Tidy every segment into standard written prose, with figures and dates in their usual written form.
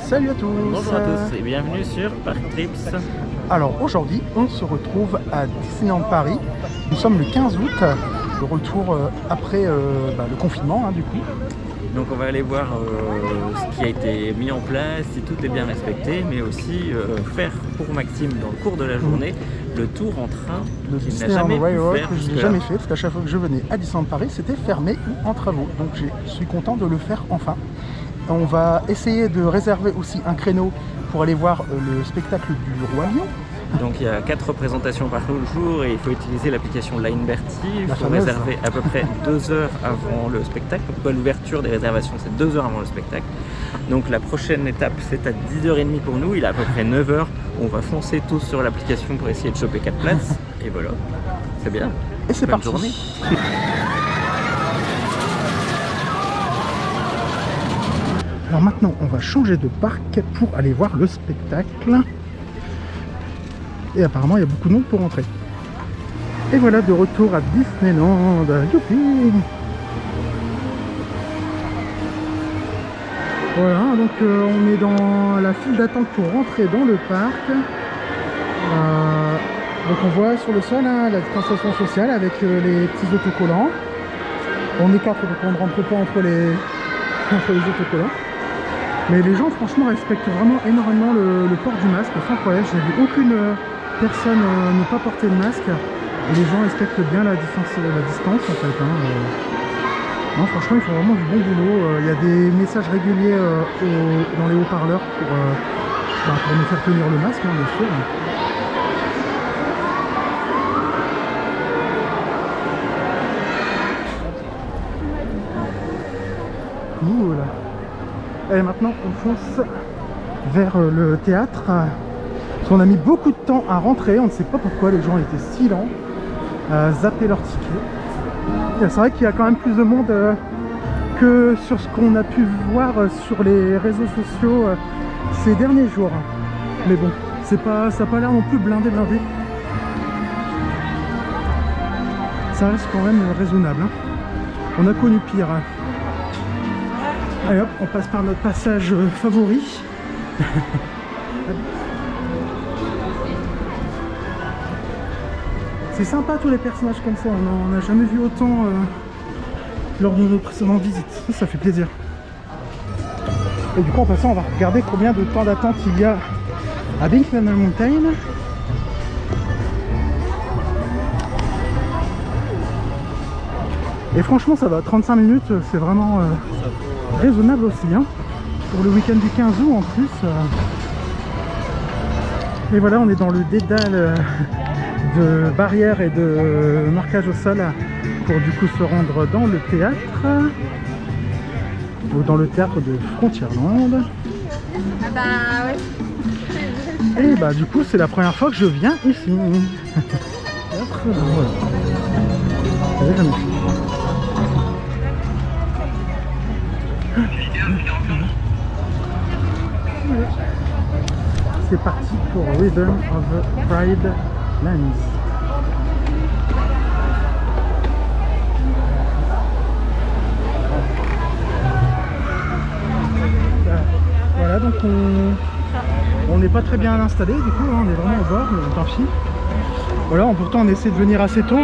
Salut à tous. Bonjour à tous et bienvenue sur Park Trips. Alors aujourd'hui, on se retrouve à Disneyland Paris. Nous sommes le 15 août, de retour après le confinement du coup. Donc on va aller voir ce qui a été mis en place, si tout est bien respecté, mais aussi faire pour Maxime dans le cours de la journée le tour en train qu'il n'a jamais pu faire. Que je n'ai jamais fait, parce qu'à chaque fois que je venais à Disneyland Paris, c'était fermé ou en travaux. Donc je suis content de le faire enfin. On va essayer de réserver aussi un créneau pour aller voir le spectacle du Roi Lion. Donc il y a 4 représentations par jour et il faut utiliser l'application Lineberty. Il faut réserver à peu près 2 heures avant le spectacle. Donc l'ouverture des réservations c'est 2 heures avant le spectacle. Donc la prochaine étape c'est à 10h30 pour nous, il est à peu près 9h. On va foncer tous sur l'application pour essayer de choper 4 places. Et voilà, c'est bien. Et c'est parti. Journée. Alors maintenant on va changer de parc pour aller voir le spectacle. Et apparemment il y a beaucoup de monde pour rentrer. Et voilà, de retour à Disneyland. Youpi! Voilà, donc on est dans la file d'attente pour rentrer dans le parc. Donc on voit sur le sol la distanciation sociale avec les petits autocollants. On est 4 donc on ne rentre pas entre les autocollants. Mais les gens franchement respectent vraiment énormément le port du masque, c'est incroyable, je n'ai vu aucune personne ne pas porter de masque. Et les gens respectent bien la distance en fait. Non, franchement ils font vraiment du bon boulot. Il y a des messages réguliers dans les haut-parleurs pour nous faire tenir le masque, bien sûr. Là. Et maintenant on fonce vers le théâtre. On a mis beaucoup de temps à rentrer, on ne sait pas pourquoi les gens étaient si lents à zapper leur ticket. C'est vrai qu'il y a quand même plus de monde que sur ce qu'on a pu voir sur les réseaux sociaux ces derniers jours. Mais bon, ça n'a pas l'air non plus blindé. Ça reste quand même raisonnable. On a connu pire. Allez hop, on passe par notre passage favori. C'est sympa tous les personnages comme ça, on n'a jamais vu autant lors de nos précédentes visites, ça fait plaisir. Et du coup en passant on va regarder combien de temps d'attente il y a à Big Thunder Mountain. Et franchement ça va, 35 minutes c'est vraiment raisonnable aussi pour le week-end du 15 août en plus. Et voilà, on est dans le dédale de barrières et de marquage au sol pour du coup se rendre dans le théâtre ou dans le théâtre de Frontierland. Ah bah ouais. Et bah du coup c'est la première fois que je viens ici. Voilà. J'avais jamais fait. C'est parti pour Rhythm of Pride Lands. Voilà, donc on n'est pas très bien installé du coup, on est vraiment au bord, mais tant pis. Voilà, pourtant on essaie de venir assez tôt,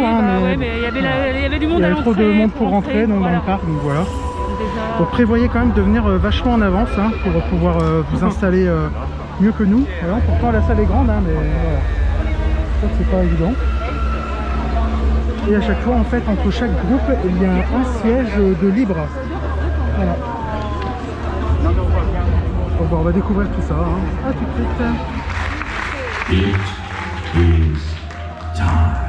mais il y avait du monde à l'entrée. Il y avait trop de monde pour rentrer dans le parc, donc voilà. Donc prévoyez quand même de venir vachement en avance pour pouvoir vous installer mieux que nous. Alors, pourtant la salle est grande, mais voilà. Ça c'est pas évident. Et à chaque fois en fait entre chaque groupe il y a un siège de libre. Voilà. Donc, on va découvrir tout ça. À tout de suite. It is time.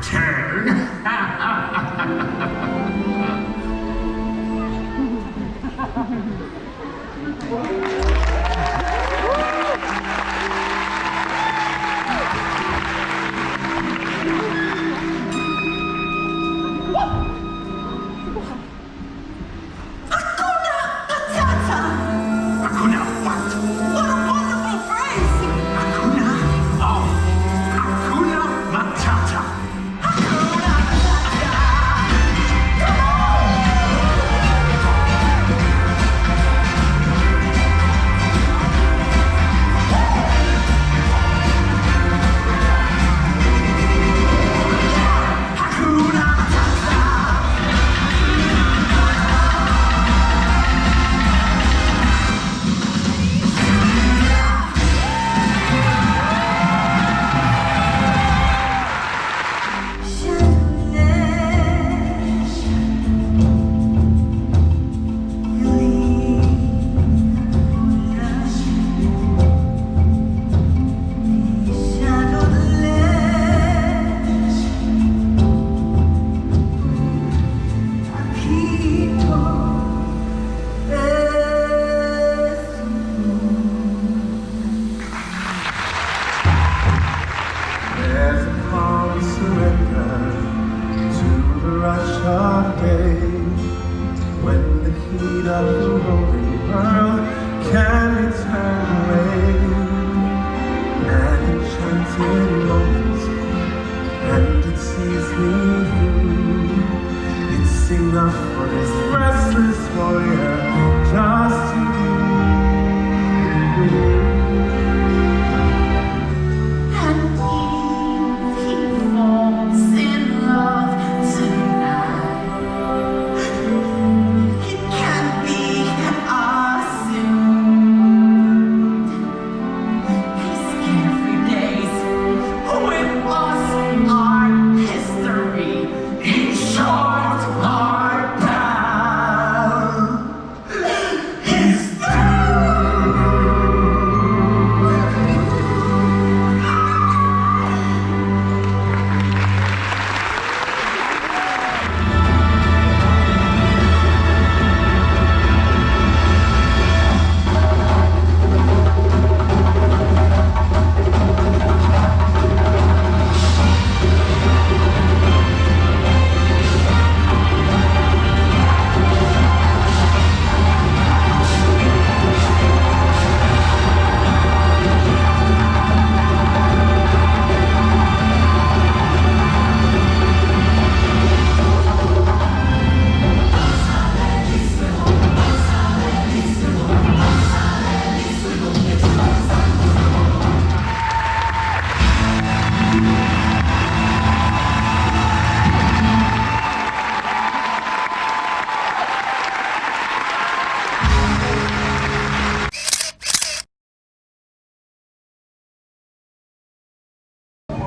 turn. Hakuna what? What a wonderful phrase! Hakuna, oh, Hakuna Matata. Hakuna Matata. Hakuna Matata. There's a calm surrender to the rush of day when the heat of the rolling world can be turned away. An enchanted moment, and it sees me through. It's enough for this restless warrior just to be.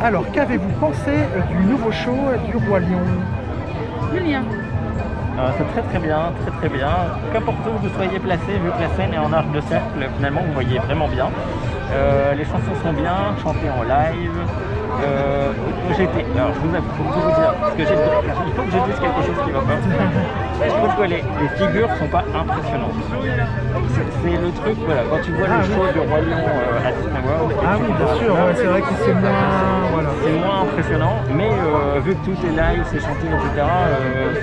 Alors, qu'avez-vous pensé du nouveau show du Roi Lion? Julien. C'est très bien, très bien. Qu'importe où vous soyez placé, vu que la scène est en arc de cercle, finalement vous voyez vraiment bien. Les chansons sont bien, chantées en live. Alors je vous avoue, faut tout vous dire, parce que il faut que je dise quelque chose qui va pas. Je trouve que les figures sont pas impressionnantes. C'est le truc, voilà, quand tu vois le show du Roi Lion à Disney World. Ah oui, bien sûr, ouais, c'est vrai que c'est moins, voilà. C'est moins impressionnant, mais vu que tout est live, c'est chanté, etc.,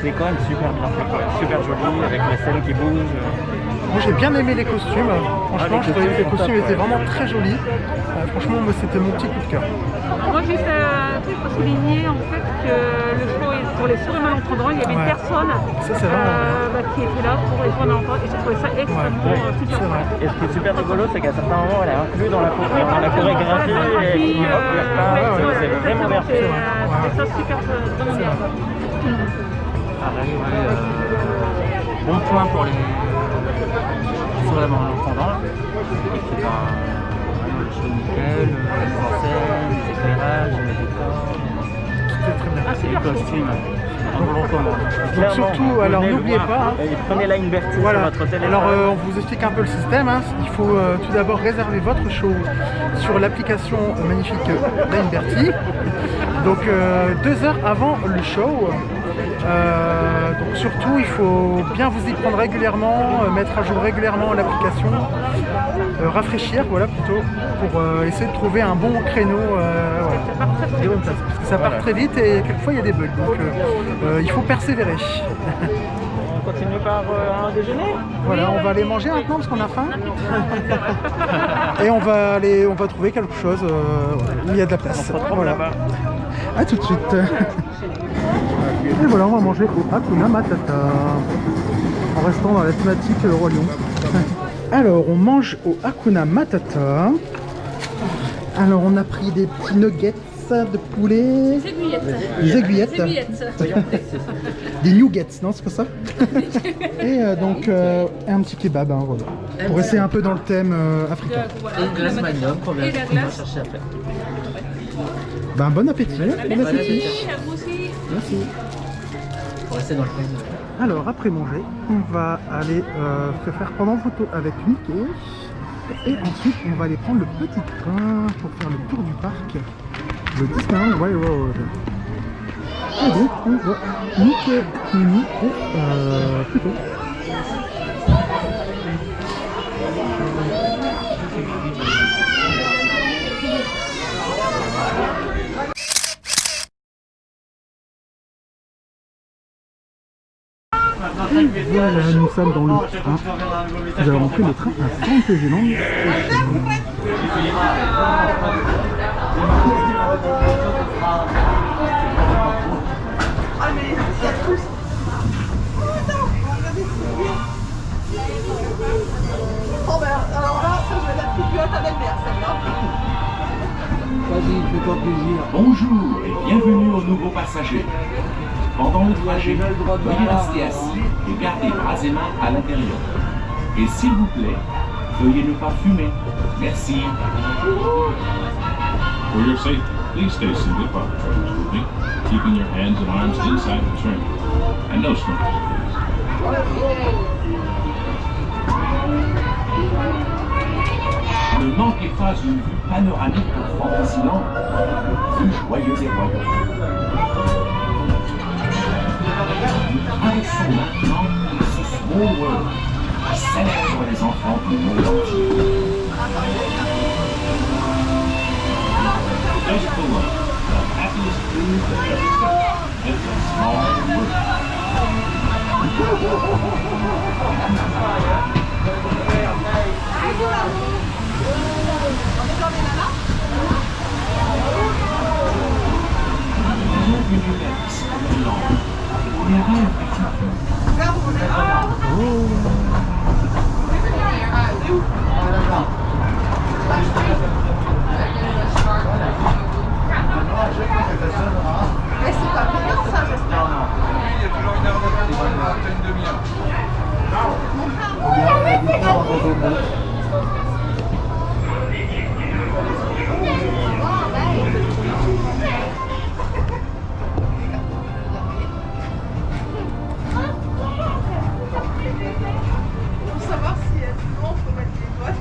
c'est quand même super bien fait, quoi. Super joli, avec la scène qui bouge. Moi j'ai bien aimé les costumes, franchement je trouvais que les costumes étaient vraiment très jolis. Franchement moi c'était mon petit coup de cœur. Moi juste il faut souligner en fait que le show est pour les sourds et malentendants, il y avait une personne ça, c'est vraiment qui était là pour les sourds et malentendants et j'ai trouvé ça extrêmement super cool. Et ce qui est super rigolo c'est qu'à certains moments elle est inclue dans la chorégraphie et hop, c'est vraiment bien fait. C'était ça super vraiment bien. Bon point pour les sourds et malentendants. Et puis le show nickel, la mise en scène, les éclairages, les décors, les costumes. Donc on recommande. Donc surtout, alors n'oubliez pas, prenez Line Bertie sur votre téléphone. Alors on vous explique un peu le système. Il faut tout d'abord réserver votre show sur l'application magnifique Line Bertie. Donc 2 heures avant le show. Donc surtout il faut bien vous y prendre régulièrement, mettre à jour régulièrement l'application, rafraîchir voilà plutôt pour essayer de trouver un bon créneau, voilà, des bonnes places. Parce que ça part très vite et quelquefois il y a des bugs, donc il faut persévérer. On continue par un déjeuner. Voilà, on va aller manger maintenant parce qu'on a faim. Et on va trouver quelque chose où il y a de la place. Voilà. A tout de suite. Et voilà, on va manger au Hakuna Matata. En restant dans la thématique Le Roi Lion. Alors, on mange au Hakuna Matata. Alors, on a pris des petits nuggets de poulet. Des aiguillettes. Des nuggets, non, c'est pas ça. Et donc, un petit kebab, hein, voilà. Pour rester un peu dans le thème africain. Et une glace Magnum qu'on va chercher après. Ben, bon appétit. Bon appétit. Merci. Pour rester dans le thème. Alors, après manger, on va aller se faire prendre en photo avec Mickey. Et ensuite, on va aller prendre le petit train pour faire le tour du parc, le Disneyland Railroad. Et donc, on voit Mickey, Minnie et Pluto. Et voilà, nous sommes dans le train. Nous avons pris le train à Fantasyland Station. Oh ben alors là, ça je vais l'attribuer à ta belle-mère, celle-là. Vas-y, fais-toi plaisir. Bonjour et bienvenue aux nouveaux passagers. Pendant le trajet, veuillez rester assis et garder bras et mains à l'intérieur. Et s'il vous plaît, veuillez ne pas fumer. Merci. For your safety, please stay seated while the train is moving, keeping your hands and arms inside the train. And no smoking, please. Ne manquez pas une vue panoramique de Fantasyland, le plus joyeux des royaumes. Nous traversons maintenant ce Small World qui célèbre les enfants du monde entier. Just below, the happiest food that ever touched. It's a small world. Bienvenue à Disneyland. Il y avait un petit Mais c'est pas payant ça, j'espère. Il y a toujours une heure d'attente, une demi-heure. Pour savoir si elle est bon, faut mettre les doigts.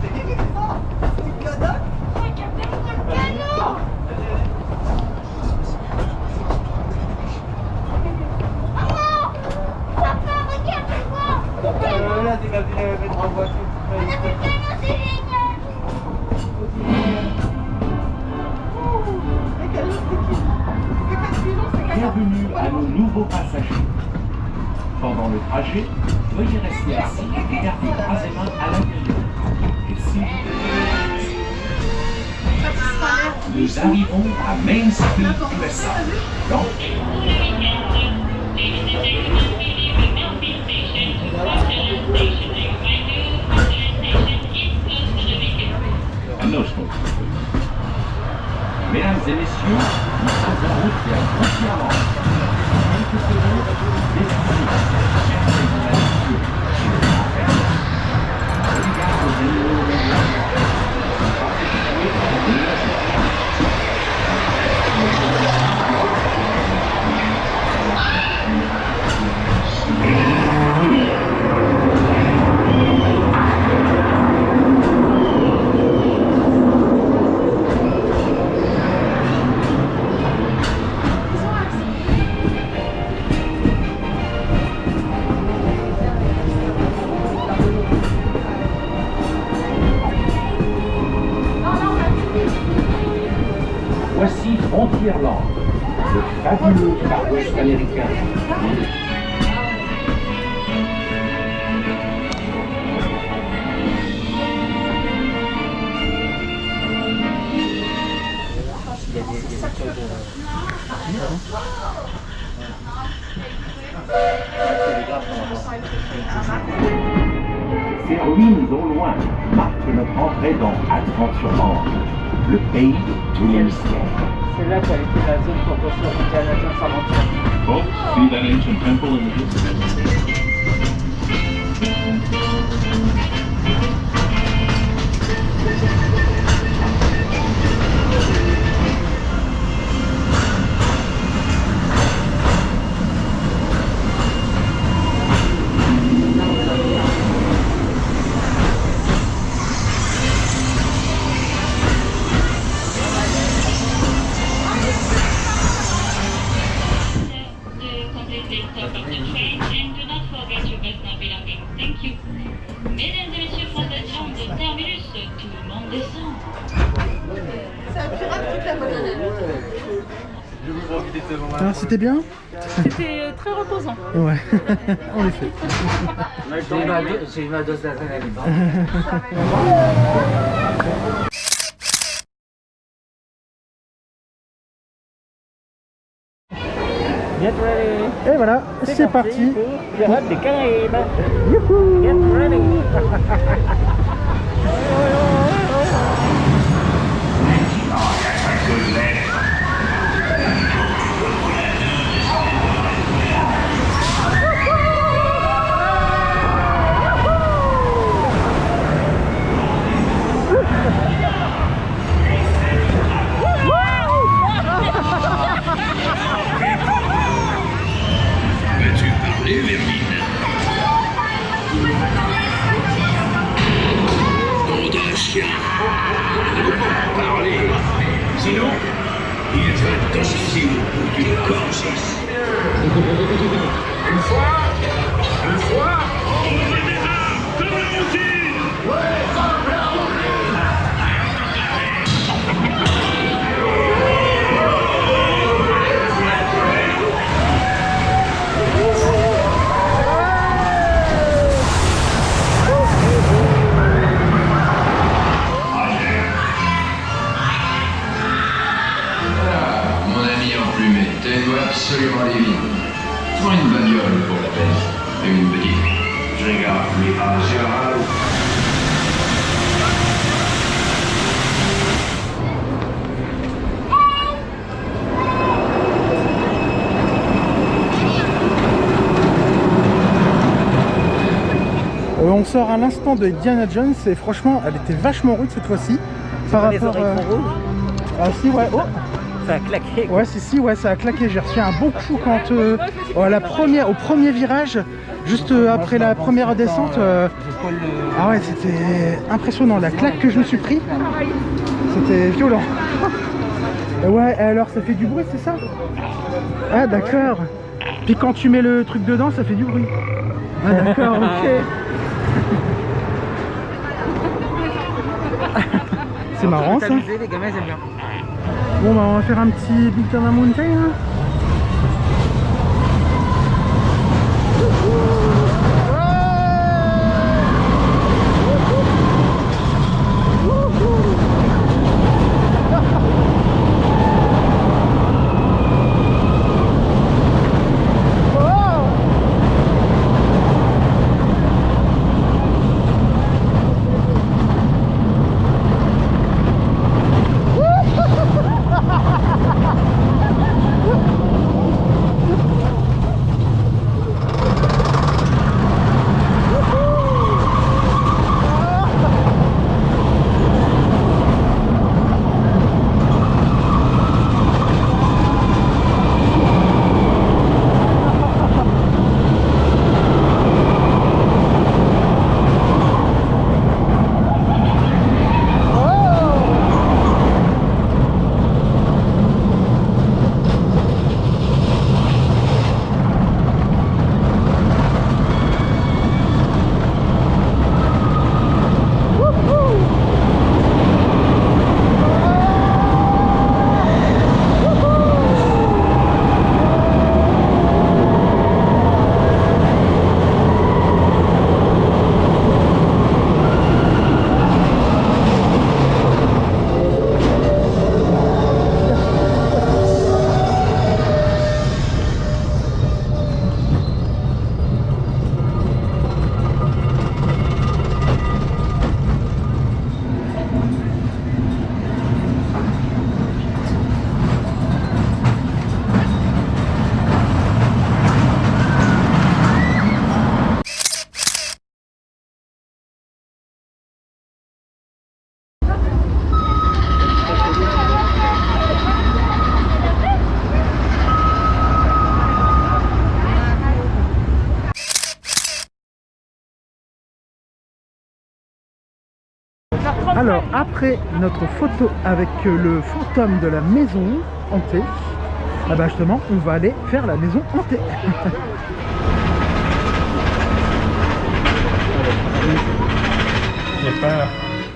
C'est cadeau. Là, t'es capable de mettre en voiture. Bienvenue à nos nouveaux passagers. Pendant le trajet, veuillez rester assis et garder bras et mains à l'intérieur. Et si nous arrivons à Main Street, USA. Donc, And no smoking, please. mesdames et messieurs, nous sommes en route vers Grossièrement. Quelques secondes, décidez, chers mesdames et messieurs, chez le grand-père. Regarde aux animaux de la Voici Frontierland, le fabuleux Far West américain. Ces ruines au loin marquent notre entrée dans Adventureland, le pays de tous les mystères. C'est là qu'a été la zone pour construire Indiana Jones Adventure. Folks, see that ancient temple in the distance? Alors c'était bien? C'était très reposant. Ouais, en effet. J'ai eu ma dose d'adrénaline. Get ready. Et voilà, c'est parti. Pirates des Caraïbes. Youhou. Get ready. Veux-tu parler, Vermine? Nom d'un chien! Ne veux pas parler! Sinon, il va danser au bout d'une corde. Une fois, on va déjà comme la routine! Mon ami emplumé, t'as une voix absolument divine. Prends une bagnole pour la peine. Et une petite. Je regarde, mais en général. On sort à l'instant de Indiana Jones et franchement elle était vachement rude cette fois-ci. Par rapport ah si ouais, oh. Ça a claqué. Ouais si ouais ça a claqué, j'ai reçu un bon coup quand au premier virage, juste après la première descente. Ah ouais c'était impressionnant, la claque que je me suis pris, c'était violent. Ouais alors ça fait du bruit c'est ça? Ah d'accord. Puis quand tu mets le truc dedans ça fait du bruit. Ah d'accord ok. C'est marrant ça. Les gamins ils aiment bien. Bon bah on va faire un petit Big Thunder Mountain hein. Alors, après notre photo avec le fantôme de la maison hantée, ah bah justement, on va aller faire la maison hantée. J'ai peur.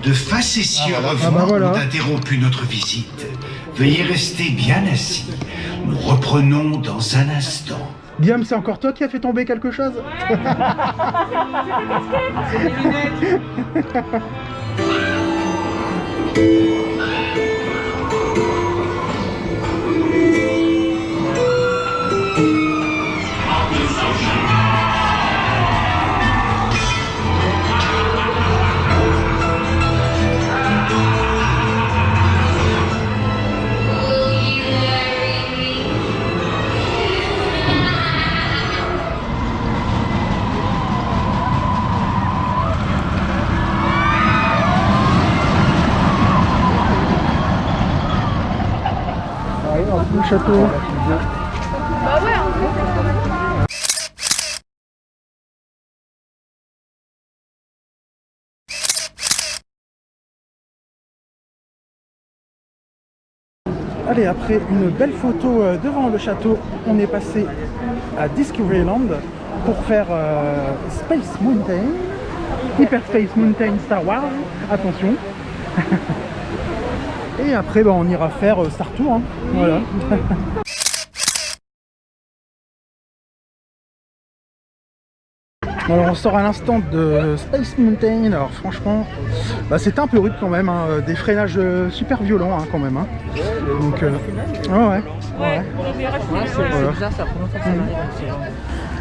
De facétieux revoirs voilà. ont interrompu notre visite. Veuillez rester bien assis. Nous reprenons dans un instant. Guillaume, c'est encore toi qui as fait tomber quelque chose? Le château. Bah ouais, en fait. Allez, après une belle photo devant le château, on est passé à Discoveryland pour faire Space Mountain, Hyperspace Mountain Star Wars, attention. Et après, bah, on ira faire Star Tour, hein. Voilà. Alors on sort à l'instant de Space Mountain. Alors franchement, bah, c'était un peu rude quand même, hein. Des freinages super violents, hein, quand même, hein. Donc ouais. C'est bizarre, ça prend longtemps que ça m'arrive.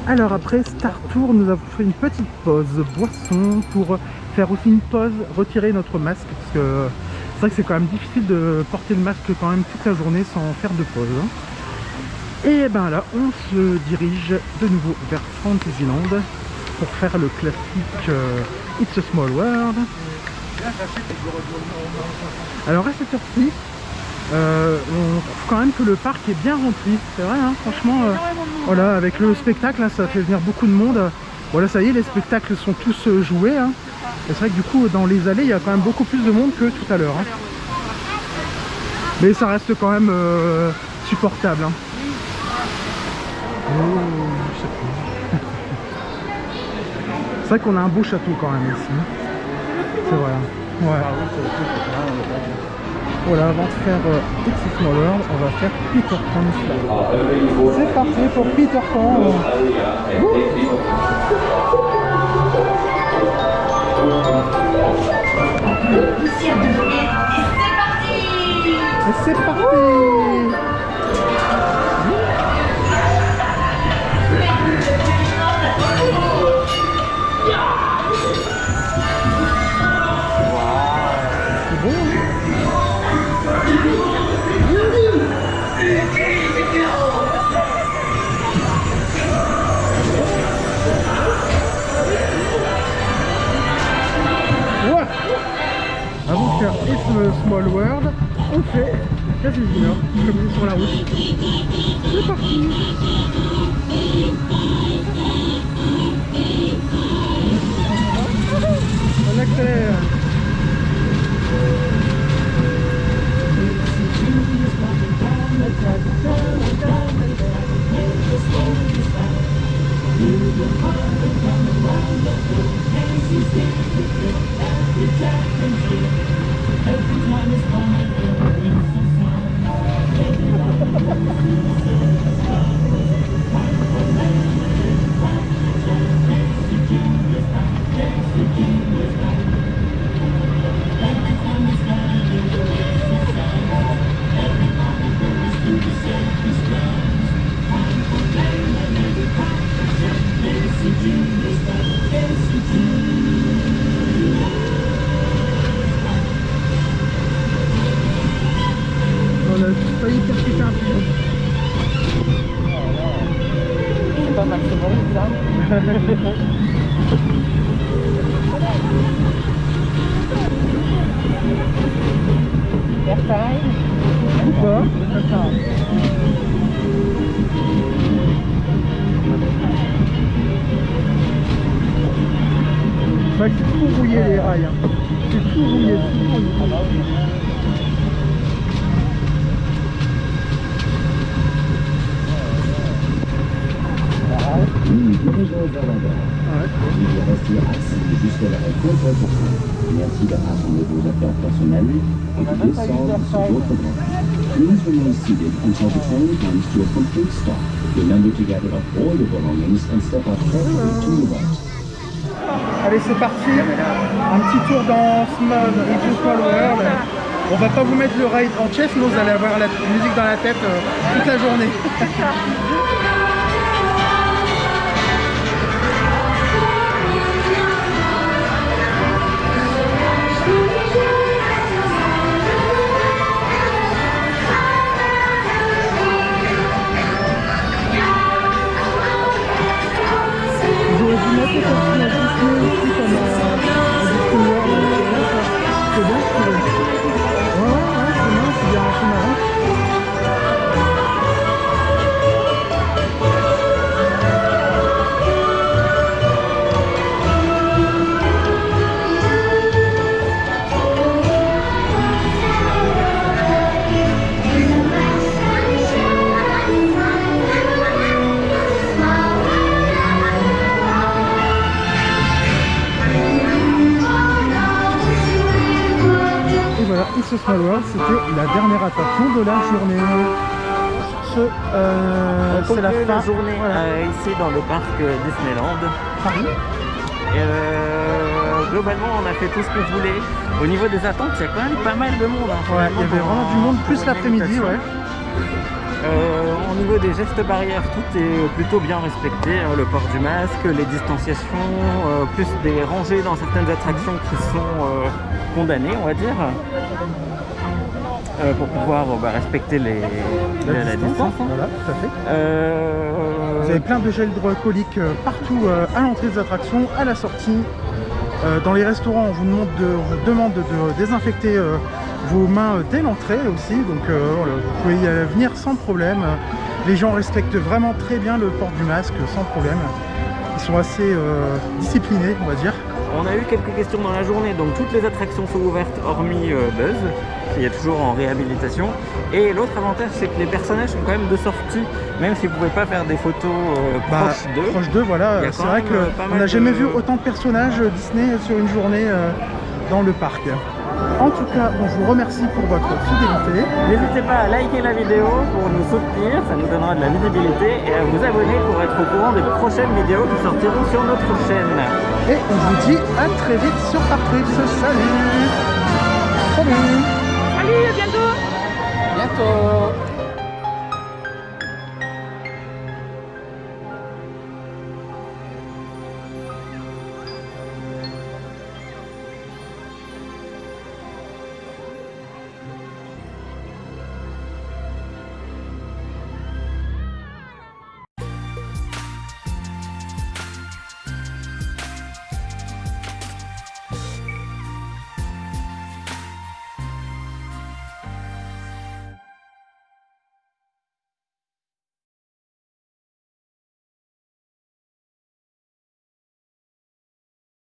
Alors après Star Tour, nous avons fait une petite pause boisson pour faire aussi une pause, retirer notre masque, parce que c'est vrai que c'est quand même difficile de porter le masque quand même toute la journée sans faire de pause, hein. Et ben là, on se dirige de nouveau vers Fantasyland pour faire le classique It's a Small World. Alors à cette heure-ci, on trouve quand même que le parc est bien rempli, c'est vrai, hein, franchement, voilà, avec le spectacle, là, ça fait venir beaucoup de monde. Voilà, ça y est, les spectacles sont tous joués, hein. Et c'est vrai que du coup, dans les allées, il y a quand même beaucoup plus de monde que tout à l'heure, hein. Mais ça reste quand même supportable, hein. Oh, je sais pas. C'est vrai qu'on a un beau château quand même ici. C'est vrai. Ouais. Voilà, avant de faire It's a Small World, on va faire Peter Pan. C'est parti pour Peter Pan. Et c'est parti. Avant de faire It's a Small World, on fait Casino, comme sur la route. C'est parti. On accélère. On a failli percuter un pigeon. C'est pas mal, c'est bon, ça. Airtime Ou pas? Attends. Bah, c'est tout rouillé les rails. Hein. C'est tout rouillé, tout rouillé. Nous nous dirigeons vers l'endroit. Vous devez rester assis jusqu'à la contre-poursuite. Merci de rassembler vos affaires personnelles et de descendre sur votre banc. Please remain seated until the train comes to a complete stop. Remember to gather up all your belongings and step out carefully to your right. Allez, c'est parti. Un petit tour dans Into Small World. On va pas vous mettre le ride en chess, sinon vous allez avoir la musique dans la tête toute la journée. Into Small World, c'était la dernière attraction de la journée. C'est la fin. Journée ici dans le parc Disneyland Paris. Globalement, on a fait tout ce qu'on voulait. Au niveau des attentes, il y a quand même pas mal de monde. Hein, ouais, il y avait vraiment du monde, plus l'après-midi. Ouais. Au niveau des gestes barrières, tout est plutôt bien respecté. Hein, le port du masque, les distanciations, plus des rangées dans certaines attractions qui sont condamnées, on va dire. Pour pouvoir respecter la distance. Voilà, tout à fait. Vous avez plein de gel hydroalcoolique partout à l'entrée des attractions, à la sortie. Dans les restaurants, on vous demande de désinfecter vos mains dès l'entrée aussi. Donc voilà, vous pouvez y venir sans problème. Les gens respectent vraiment très bien le port du masque sans problème. Ils sont assez disciplinés, on va dire. On a eu quelques questions dans la journée, donc toutes les attractions sont ouvertes hormis Buzz, qui est toujours en réhabilitation. Et l'autre avantage, c'est que les personnages sont quand même de sortie, même si vous ne pouvez pas faire des photos proches d'eux. Proches d'eux, voilà. C'est vrai qu'on n'a jamais vu autant de personnages Disney sur une journée dans le parc. En tout cas, on vous remercie pour votre fidélité. N'hésitez pas à liker la vidéo pour nous soutenir, ça nous donnera de la visibilité, et à vous abonner pour être au courant des prochaines vidéos qui sortiront sur notre chaîne. Et on vous dit à très vite sur Partrix. Salut. Salut, à bientôt. Bientôt.